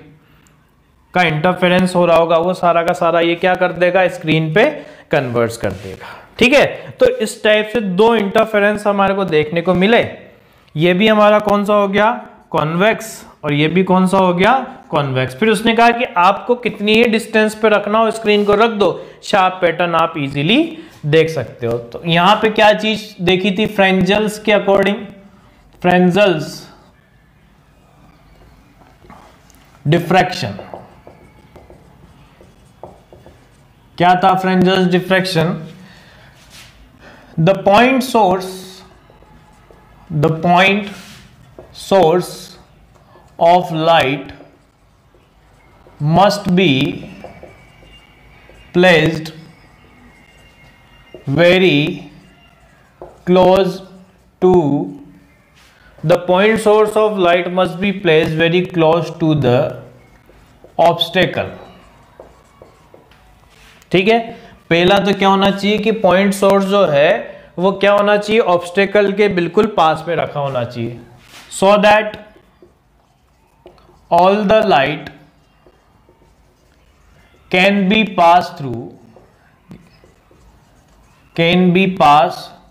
का इंटरफेरेंस हो रहा होगा वो सारा का सारा ये क्या कर देगा, स्क्रीन पे कन्वर्ट कर देगा। ठीक है, तो इस टाइप से दो इंटरफेरेंस हमारे को देखने को मिले। ये भी हमारा कौन सा हो गया, कॉन्वेक्स, और ये भी कौन सा हो गया, कॉन्वेक्स। फिर उसने कहा कि आपको कितनी ही डिस्टेंस पे रखना हो, स्क्रीन को रख दो, शार्प पैटर्न आप इजीली देख सकते हो। तो यहां पे क्या चीज देखी थी, फ्रेंजल्स के अकॉर्डिंग, फ्रेंजल्स डिफ्रैक्शन। क्या था Fresnel's diffraction, the point source of light must be placed very close to the point source of light must be placed very close to the obstacle। ठीक है, पहला तो क्या होना चाहिए कि पॉइंट सोर्स जो है वो क्या होना चाहिए, ऑब्स्टेकल के बिल्कुल पास में रखा होना चाहिए, so that all the light can be passed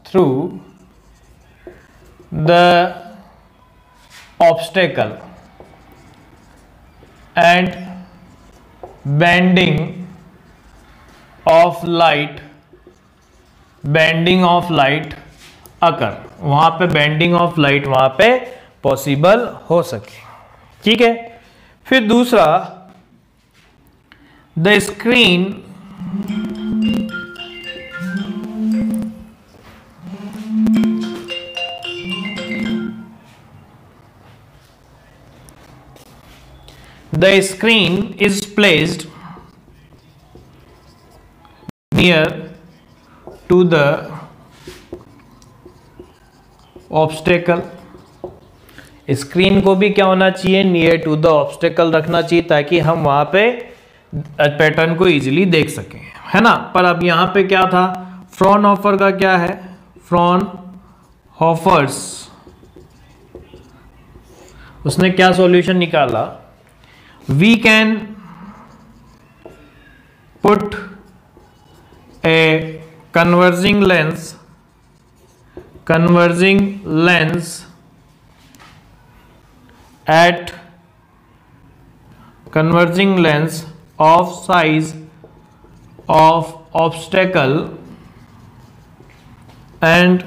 through the obstacle, and bending of light occur, वहां पे बेंडिंग ऑफ लाइट वहां पे पॉसिबल हो सके। ठीक है, फिर दूसरा, the screen is placed near to the obstacle। Screen को भी क्या होना चाहिए, नियर टू द ऑब्स्टेकल रखना चाहिए, ताकि हम वहां पे पैटर्न को इजीली देख सकें, है ना। पर अब यहां पे क्या था, फ्रॉनहोफर का क्या है, फ्रॉनहोफर्स, उसने क्या सॉल्यूशन निकाला, we can put a converging lens at converging lens of size of obstacle, and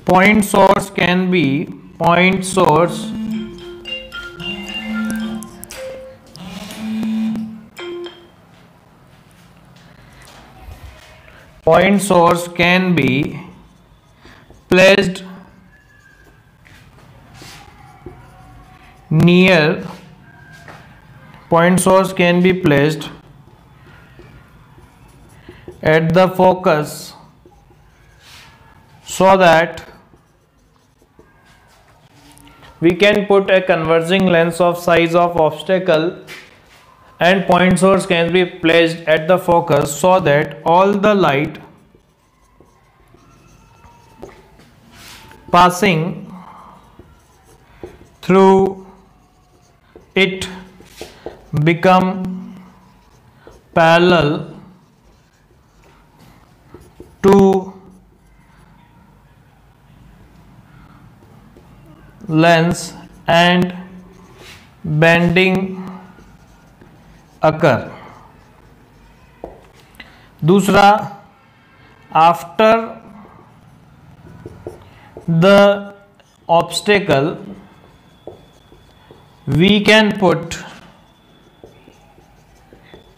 point source can be point source can be placed near, point source can be placed at the focus, so that we can put a converging lens of size of obstacle, and point source can be placed at the focus, so that all the light passing through it become parallel to lens and bending occur। दूसरा, after the obstacle we can put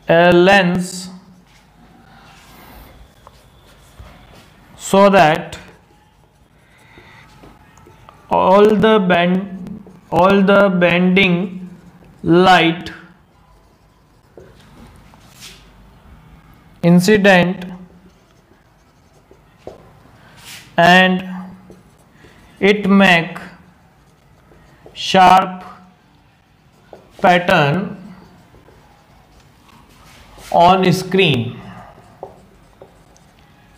a lens so that all the bending light incident and it make sharp pattern on screen।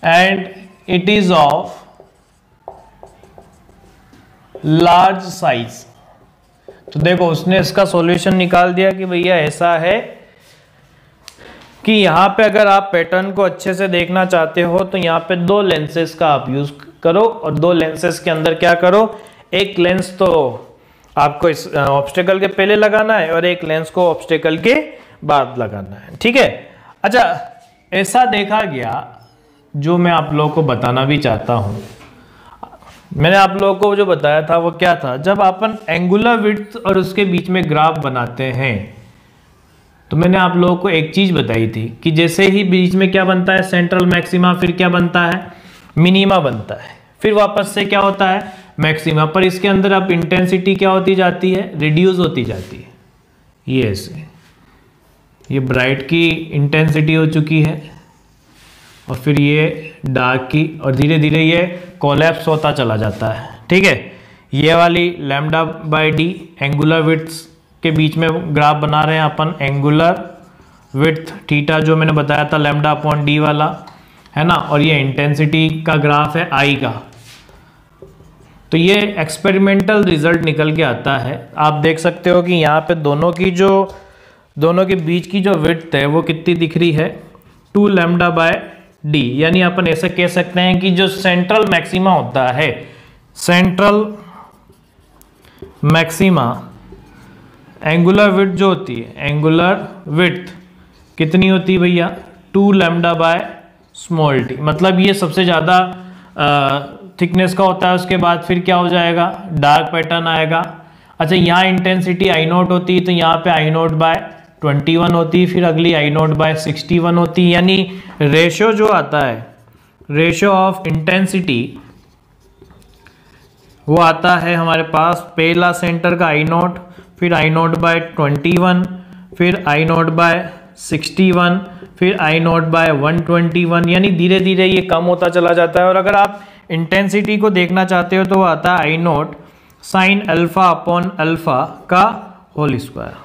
And it is of large size. तो देखो उसने इसका solution निकाल दिया कि भैया ऐसा है कि यहाँ पे अगर आप पैटर्न को अच्छे से देखना चाहते हो तो यहाँ पे दो लेंसेज का आप यूज करो, और दो लेंसेज के अंदर क्या करो, एक लेंस तो आपको इस ऑब्स्टेकल के पहले लगाना है और एक लेंस को ऑब्स्टेकल के बाद लगाना है। ठीक है। अच्छा, ऐसा देखा गया, जो मैं आप लोगों को बताना भी चाहता हूँ, मैंने आप लोगों को जो बताया था वो क्या था, जब अपन एंगुलर विड्थ और उसके बीच में ग्राफ बनाते हैं तो मैंने आप लोगों को एक चीज बताई थी कि जैसे ही बीच में क्या बनता है, सेंट्रल मैक्सिमा, फिर क्या बनता है, मिनिमा बनता है, फिर वापस से क्या होता है, मैक्सिमा। पर इसके अंदर अब इंटेंसिटी क्या होती जाती है, रिड्यूस होती जाती है। ये ऐसे, ये ब्राइट की इंटेंसिटी हो चुकी है और फिर ये डार्क की, और धीरे धीरे ये कोलैप्स होता चला जाता है। ठीक है। ये वाली lambda by D angular width के बीच में ग्राफ बना रहे हैं अपन, एंगुलर विड्थ थीटा जो मैंने बताया था लैम्डा अपॉन डी वाला, है ना, और ये इंटेंसिटी का ग्राफ है आई का। तो ये एक्सपेरिमेंटल रिजल्ट निकल के आता है। आप देख सकते हो कि यहाँ पे दोनों के बीच की जो विड्थ है वो कितनी दिख रही है, 2 लैम्डा बाय डी। यानी अपन ऐसे कह सकते हैं कि जो सेंट्रल मैक्सिमा होता है, सेंट्रल मैक्सिमा एंगुलर विड्थ जो होती है, एंगुलर विड्थ कितनी होती है भैया, 2 लैम्डा बाय स्मॉल टी। मतलब ये सबसे ज़्यादा थिकनेस का होता है। उसके बाद फिर क्या हो जाएगा, डार्क पैटर्न आएगा। अच्छा, यहाँ इंटेंसिटी आई नोट होती है तो यहाँ पे आई नोट बाय 21 होती है, फिर अगली आई नोट बाय 61 होती है। यानी रेशो जो आता है, रेशो ऑफ इंटेंसिटी, वो आता है हमारे पास पहला सेंटर का आई नोट, फिर आई नोट बाय 21, फिर आई नोट बाय 61, फिर आई नोट बाय 121। यानी धीरे धीरे ये कम होता चला जाता है। और अगर आप इंटेंसिटी को देखना चाहते हो तो आता है I note sine alpha upon alpha का होल स्क्वायर।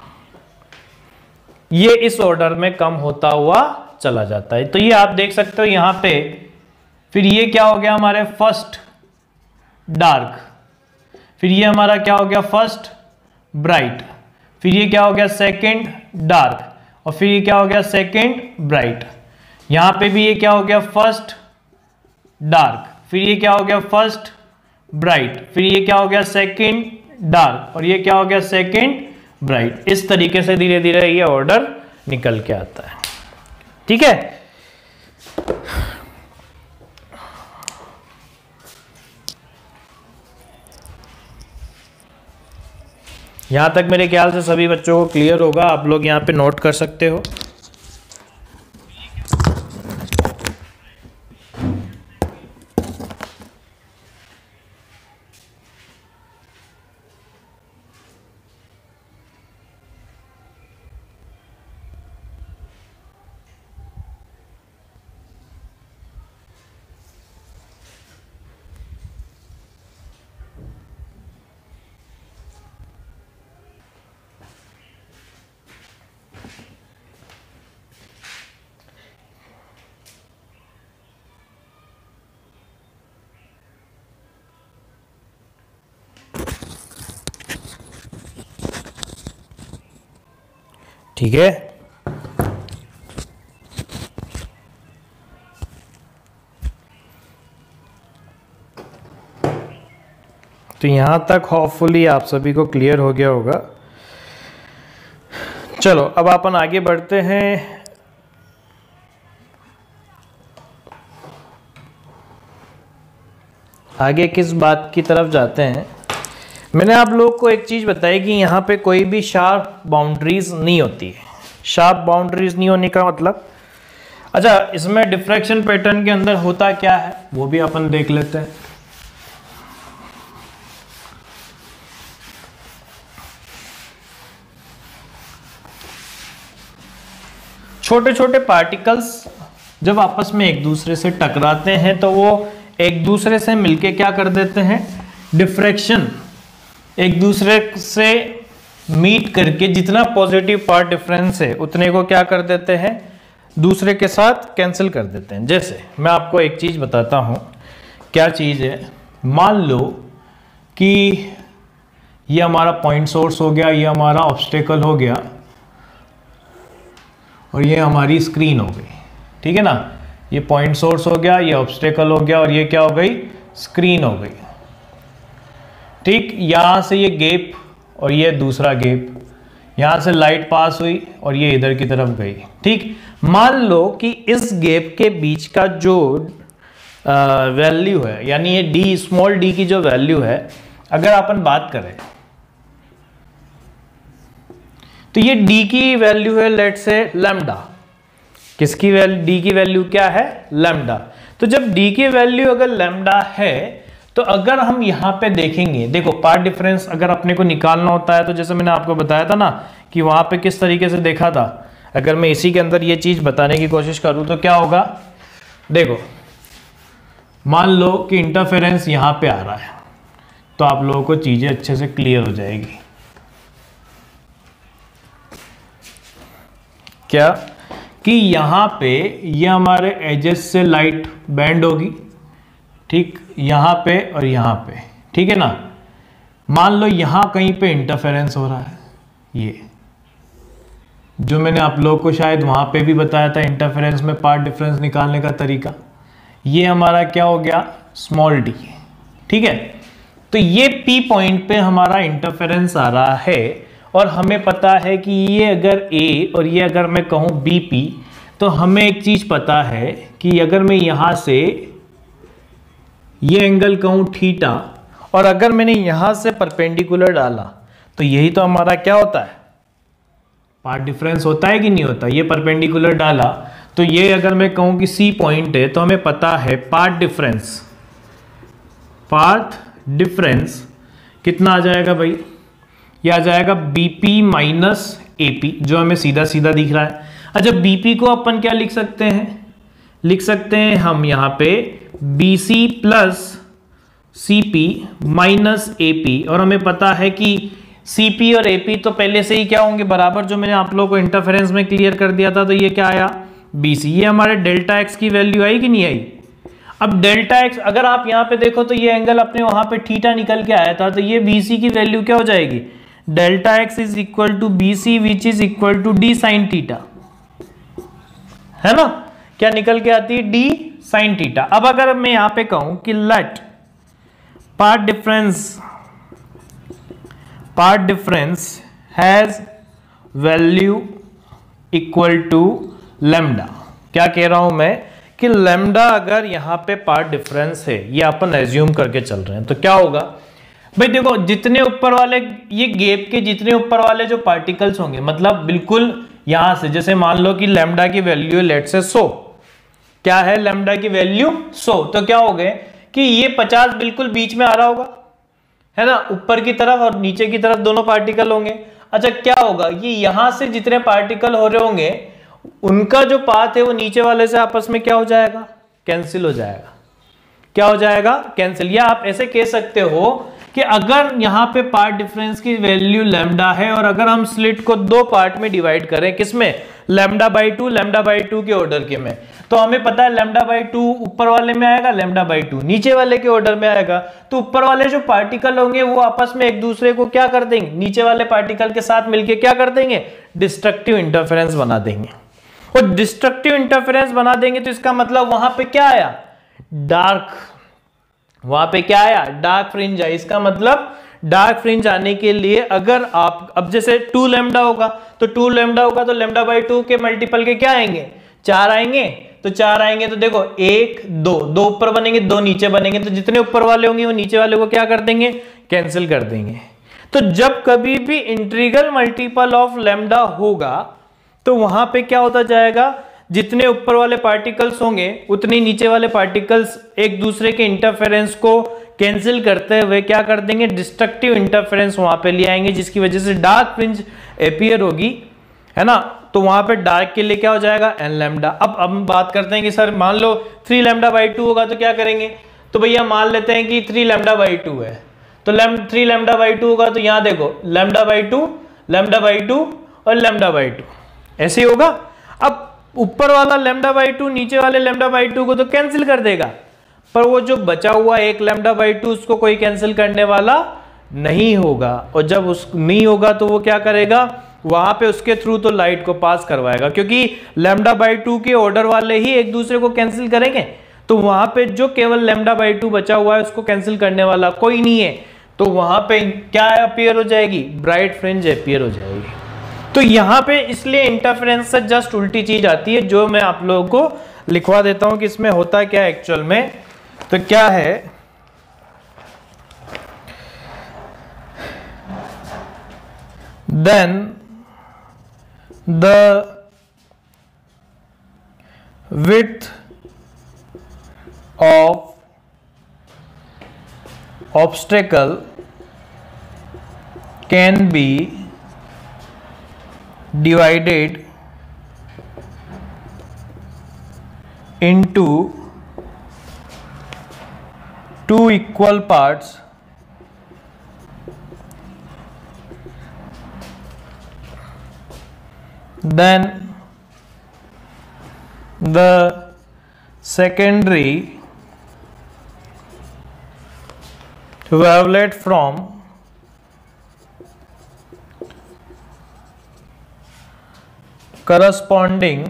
ये इस ऑर्डर में कम होता हुआ चला जाता है। तो ये आप देख सकते हो यहाँ पे। फिर ये क्या हो गया हमारे, फर्स्ट डार्क, फिर ये हमारा क्या हो गया, फर्स्ट ब्राइट, फिर ये क्या हो गया, सेकंड डार्क, और फिर ये क्या हो गया, सेकंड ब्राइट। यहां पे भी ये क्या हो गया, फर्स्ट डार्क, फिर ये क्या हो गया, फर्स्ट ब्राइट, फिर ये क्या हो गया, सेकंड डार्क, और ये क्या हो गया, सेकंड ब्राइट। इस तरीके से धीरे धीरे ये ऑर्डर निकल के आता है। ठीक है। यहां तक मेरे ख्याल से सभी बच्चों को क्लियर होगा। आप लोग यहां पे नोट कर सकते हो। ठीक है। तो यहां तक होपफुली आप सभी को क्लियर हो गया होगा। चलो अब अपन आगे बढ़ते हैं। आगे किस बात की तरफ जाते हैं, मैंने आप लोग को एक चीज़ बताई कि यहाँ पे कोई भी शार्प बाउंड्रीज नहीं होती है। शार्प बाउंड्रीज नहीं होने का मतलब, अच्छा इसमें डिफ्रैक्शन पैटर्न के अंदर होता क्या है वो भी अपन देख लेते हैं। छोटे छोटे पार्टिकल्स जब आपस में एक दूसरे से टकराते हैं तो वो एक दूसरे से मिलके क्या कर देते हैं, डिफ्रैक्शन, एक दूसरे से मीट करके जितना पॉजिटिव पार्ट डिफरेंस है उतने को क्या कर देते हैं, दूसरे के साथ कैंसिल कर देते हैं। जैसे मैं आपको एक चीज़ बताता हूँ, क्या चीज़ है। मान लो कि ये हमारा पॉइंट सोर्स हो गया, ये हमारा ऑब्स्टेकल हो गया और ये हमारी स्क्रीन हो गई, ठीक है ना। ये पॉइंट सोर्स हो गया, ये ऑब्स्टेकल हो गया और ये क्या हो गई, स्क्रीन हो गई, ठीक। यहां से ये गैप और ये दूसरा गैप, यहां से लाइट पास हुई और ये इधर की तरफ गई, ठीक। मान लो कि इस गैप के बीच का जो वैल्यू है, यानी ये डी, स्मॉल डी की जो वैल्यू है, अगर अपन बात करें तो ये डी की वैल्यू है लेट से लैम्डा। किसकी वैल्यू, डी की वैल्यू क्या है, लैम्डा। तो जब डी की वैल्यू अगर लैम्डा है तो अगर हम यहां पे देखेंगे, देखो पाथ डिफरेंस अगर अपने को निकालना होता है तो जैसे मैंने आपको बताया था ना कि वहां पे किस तरीके से देखा था। अगर मैं इसी के अंदर ये चीज बताने की कोशिश करूं तो क्या होगा, देखो मान लो कि इंटरफेरेंस यहां पे आ रहा है, तो आप लोगों को चीजें अच्छे से क्लियर हो जाएगी। क्या कि यहां पे ये हमारे एजेस से लाइट बैंड होगी, ठीक, यहां पे और यहां पे, ठीक है ना। मान लो यहां कहीं पे इंटरफेरेंस हो रहा है, ये जो मैंने आप लोगों को शायद वहां पे भी बताया था इंटरफेरेंस में पाथ डिफरेंस निकालने का तरीका। ये हमारा क्या हो गया, स्मॉल डी, ठीक है। तो ये पी पॉइंट पे हमारा इंटरफेरेंस आ रहा है और हमें पता है कि ये अगर ए और ये अगर मैं कहूं बी पी, तो हमें एक चीज पता है कि अगर मैं यहां से ये एंगल कहूं थीटा और अगर मैंने यहां से परपेंडिकुलर डाला तो यही तो हमारा क्या होता है, पाथ डिफरेंस होता है कि नहीं होता। ये परपेंडिकुलर डाला तो ये अगर मैं कहूं कि सी पॉइंट है तो हमें पता है पाथ डिफरेंस कितना आ जाएगा भाई, ये आ जाएगा बीपी माइनस एपी, जो हमें सीधा सीधा दिख रहा है। अच्छा बीपी को अपन क्या लिख सकते हैं, लिख सकते हैं हम यहाँ पे BC plus CP minus AP, और हमें पता है कि सीपी और एपी तो पहले से ही क्या होंगे, बराबर, जो मैंने आप लोगों को इंटरफेरेंस में क्लियर कर दिया था। तो ये क्या आया, बीसी। ये हमारे डेल्टा एक्स की वैल्यू आई कि नहीं आई। अब डेल्टा एक्स अगर आप यहाँ पे देखो तो ये एंगल अपने वहां पे थीटा निकल के आया था, तो ये बीसी की वैल्यू क्या हो जाएगी, delta X is equal to BC which is equal to D sine theta, है ना। क्या निकल के आती है, डी साइन थीटा। अब अगर मैं यहां पे कहूं कि let path difference has value equal to lambda, क्या कह रहा हूं मैं कि लैम्डा अगर यहां पे पाथ डिफरेंस है, ये अपन एज्यूम करके चल रहे हैं, तो क्या होगा भाई, देखो जितने ऊपर वाले ये गैप के जितने ऊपर वाले जो पार्टिकल्स होंगे, मतलब बिल्कुल यहां से, जैसे मान लो कि लैम्डा की वैल्यू लेट से 100, क्या है लैम्डा की वैल्यू 100, तो क्या हो गए कि ये 50 बिल्कुल बीच में आ रहा होगा, है ना, ऊपर की तरफ और नीचे की तरफ दोनों पार्टिकल होंगे। अच्छा क्या होगा, ये यहां से जितने पार्टिकल हो रहे होंगे उनका जो पाथ है वो नीचे वाले से आपस में क्या हो जाएगा, कैंसिल हो जाएगा। क्या हो जाएगा, कैंसिल। या आप ऐसे कह सकते हो कि अगर यहां पे पार्ट डिफरेंस की वैल्यू लैम्डा है और अगर हम स्लिट को दो पार्ट में डिवाइड करें, किसमें, लैम्डा बाई टू के ऑर्डर के में, तो हमें पता है लैम्डा बाई टू ऊपर वाले में आएगा, लैम्डा बाई टू नीचे वाले के ऑर्डर में आएगा। तो ऊपर वाले जो पार्टिकल होंगे वो आपस में एक दूसरे को क्या कर देंगे, नीचे वाले पार्टिकल के साथ मिलकर क्या कर देंगे, डिस्ट्रक्टिव इंटरफेरेंस बना देंगे। और डिस्ट्रक्टिव इंटरफेरेंस बना देंगे तो इसका मतलब वहां पे क्या आया, डार्क, वहां पे क्या आया, डार्क फ्रिंज है। इसका मतलब डार्क फ्रिंज आने के लिए अगर आप, अब जैसे 2 लैम्डा होगा तो 2 लैम्डा होगा तो लैम्डा बाई 2 के मल्टीपल के क्या आएंगे, 4 आएंगे। तो 4 आएंगे तो देखो 1 2 2 ऊपर बनेंगे 2 नीचे बनेंगे, तो जितने ऊपर वाले होंगे वो नीचे वाले को क्या कर देंगे, कैंसिल कर देंगे। तो जब कभी भी इंटीग्रल मल्टीपल ऑफ लैम्डा होगा तो वहां पे क्या होता जाएगा, जितने ऊपर वाले पार्टिकल्स होंगे उतने नीचे वाले पार्टिकल्स एक दूसरे के इंटरफेरेंस को कैंसिल करते हुए क्या कर देंगे, डिस्ट्रक्टिव इंटरफेरेंस वहां पे ले आएंगे, जिसकी वजह से डार्क फ्रिंज अपीयर होगी, है ना। तो वहां पे डार्क के लिए क्या हो जाएगा, एन लैम्डा। अब हम बात करते हैं कि सर मान लो 3 लैम्डा बाई 2 होगा तो क्या करेंगे, तो भैया मान लेते हैं कि 3 लैम्डा बाई 2 है, तो 3 लैम्डा बाई 2 होगा तो यहां देखो लैम्डा बाई 2 और लैम्डा बाई 2 ऐसे ही होगा। अब ऊपर वाला लैम्डा बाई टू नीचे वाले लैम्डा बाई टू को तो कैंसिल कर देगा, पर वो जो बचा हुआ एक लैम्डा बाई टू उसको कोई कैंसिल करने वाला नहीं होगा। और जब उस नहीं होगा तो वो क्या करेगा, वहां पे उसके थ्रू तो लाइट को पास करवाएगा, क्योंकि लैम्डा बाई टू के ऑर्डर वाले ही एक दूसरे को कैंसिल करेंगे, तो वहां पे जो केवल लैम्डा बाई टू बचा हुआ है उसको कैंसिल करने वाला कोई नहीं है, तो वहां पे क्या अपीयर हो जाएगी, ब्राइट फ्रिंज अपीयर हो जाएगी। तो यहां पे इसलिए इंटरफेरेंस से जस्ट उल्टी चीज आती है, जो मैं आप लोगों को लिखवा देता हूं कि इसमें होता क्या है एक्चुअल में। तो क्या है, then the width of obstacle can be divided into two equal parts then the secondary wavelet from corresponding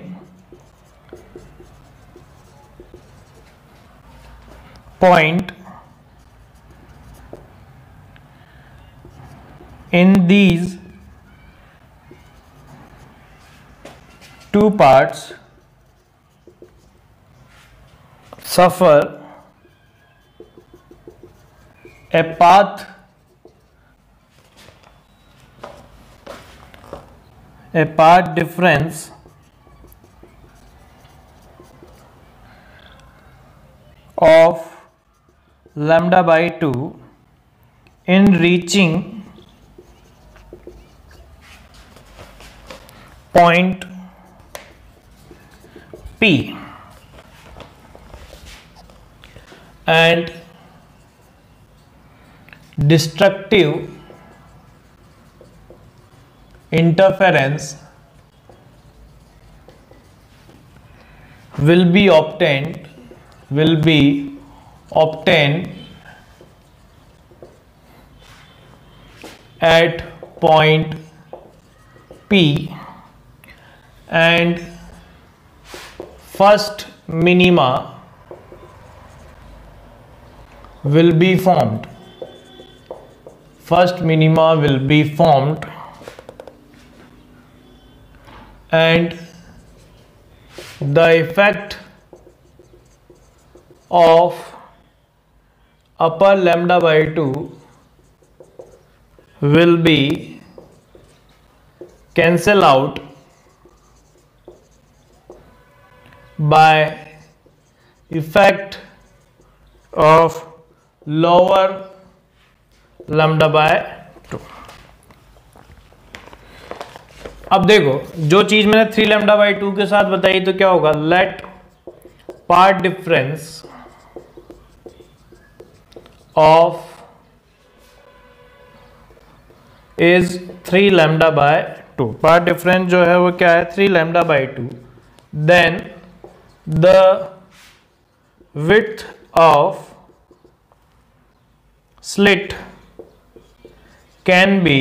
point in these two parts suffer a path difference of lambda by 2 in reaching point P, and destructive interference will be obtained at point P, and first minima will be formed. And the effect of upper lambda by 2 will be cancel out by effect of lower lambda by 2। अब देखो जो चीज मैंने 3 lambda by 2 के साथ बताई, तो क्या होगा, let part difference of is 3 lambda by 2, part difference जो है वो क्या है, 3 lambda by 2, then the width of slit can be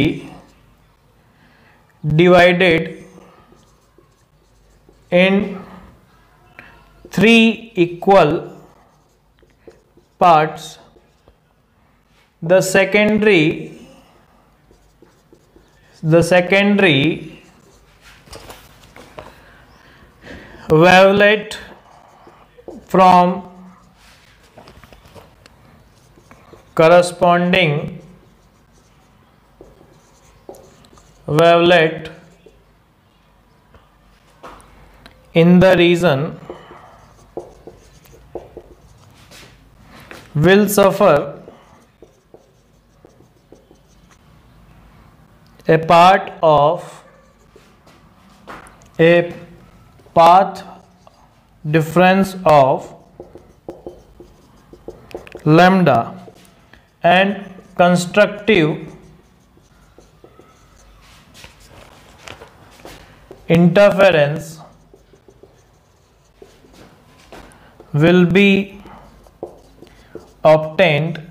divided in 3 equal parts. The secondary wavelet from corresponding wavelet in the region will suffer a part of a path difference of lambda, and constructive interference will be obtained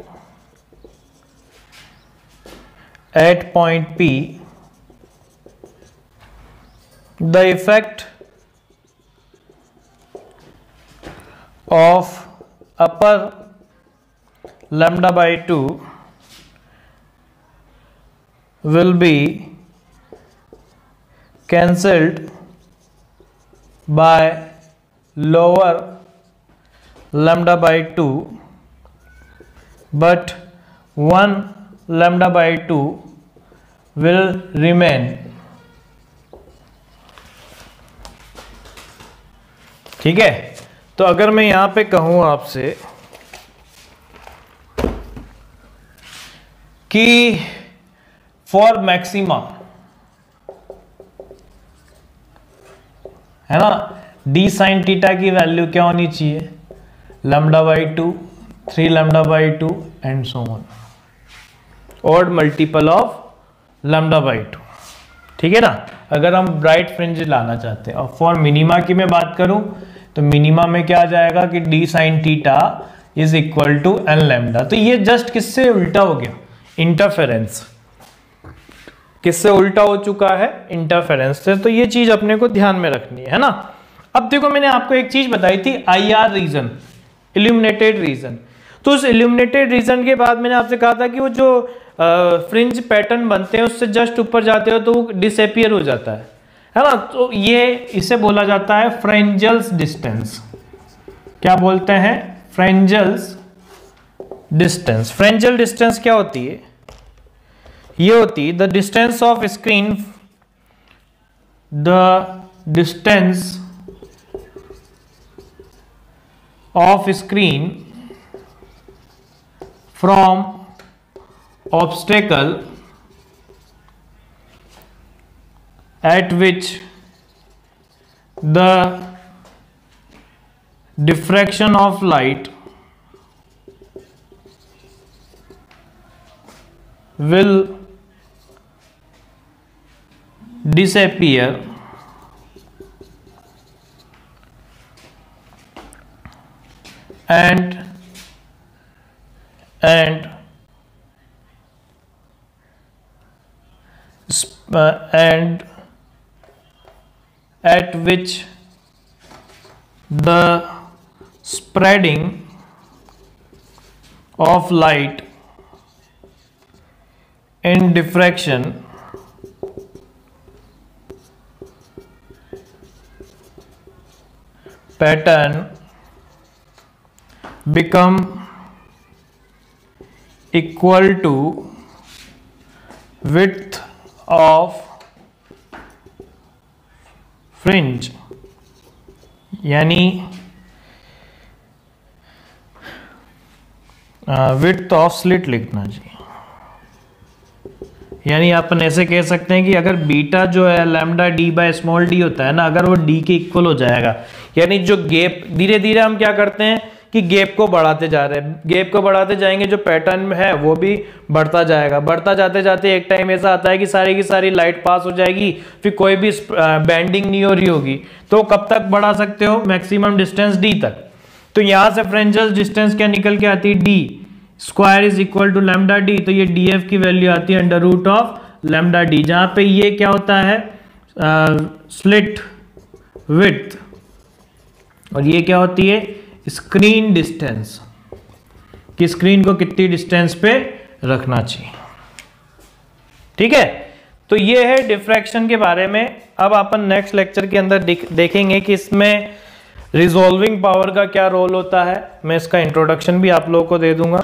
at point P, the effect of upper lambda by 2 will be cancelled by lower lambda by 2, but 1 lambda by 2 will remain. ठीक है, तो अगर मैं यहां पे कहूं आपसे कि फॉर मैक्सिमा, है ना, डी साइन थीटा की वैल्यू क्या होनी चाहिए, lambda by 2, 3 lambda by 2 and so on, odd multiple of lambda by 2, ठीक है ना, अगर हम ब्राइट फ्रिंज लाना चाहते हैं। और फॉर मिनिमा की मैं बात करूं तो मिनिमा में क्या आ जाएगा कि D sine theta is equal to N lambda. तो ये जस्ट किससे उल्टा हो गया, इंटरफेरेंस, किससे उल्टा हो चुका है, इंटरफेरेंस से। तो ये चीज अपने को ध्यान में रखनी है ना। अब देखो मैंने आपको एक चीज बताई थी, IR रीजन, इल्यूमिनेटेड रीजन। तो उस इल्यूमिनेटेड रीजन के बाद मैंने आपसे कहा था कि वो जो फ्रिंज पैटर्न बनते हैं उससे जस्ट ऊपर जाते हो तो वो डिसअपियर हो जाता है ना। तो ये इसे बोला जाता है फ्रेंजल्स डिस्टेंस। क्या बोलते हैं, फ्रेंजल्स डिस्टेंस। फ्रेंजल डिस्टेंस क्या होती है, ये होती है the distance of screen, the distance of screen from obstacle at which the diffraction of light will disappear and at which the spreading of light in diffraction pattern become equal to width of fringe, यानी width of slit लिखना चाहिए। यानी अपन ऐसे कह सकते हैं कि अगर बीटा जो है lambda D by small D होता है ना, अगर वो डी के इक्वल हो जाएगा, यानी जो गैप, धीरे धीरे हम क्या करते हैं कि गैप को बढ़ाते जा रहे हैं, गैप को बढ़ाते जाएंगे, जो पैटर्न है वो भी बढ़ता जाएगा। बढ़ता जाते जाते एक टाइम ऐसा आता है कि सारी की सारी लाइट पास हो जाएगी, फिर कोई भी बैंडिंग नहीं हो रही होगी। तो कब तक बढ़ा सकते हो, मैक्सिमम डिस्टेंस डी तक। तो यहां से फ्रेंजल डिस्टेंस क्या निकल के आती है, D square is equal to lambda D. तो ये डी एफ की वैल्यू आती है under root of lambda D, जहां पे ये क्या होता है स्लिट विड्थ, और ये क्या होती है स्क्रीन डिस्टेंस, कि स्क्रीन को कितनी डिस्टेंस पे रखना चाहिए। ठीक है, तो ये है डिफ्रैक्शन के बारे में। अब अपन नेक्स्ट लेक्चर के अंदर देखेंगे कि इसमें रिजॉल्विंग पावर का क्या रोल होता है। मैं इसका इंट्रोडक्शन भी आप लोगों को दे दूंगा।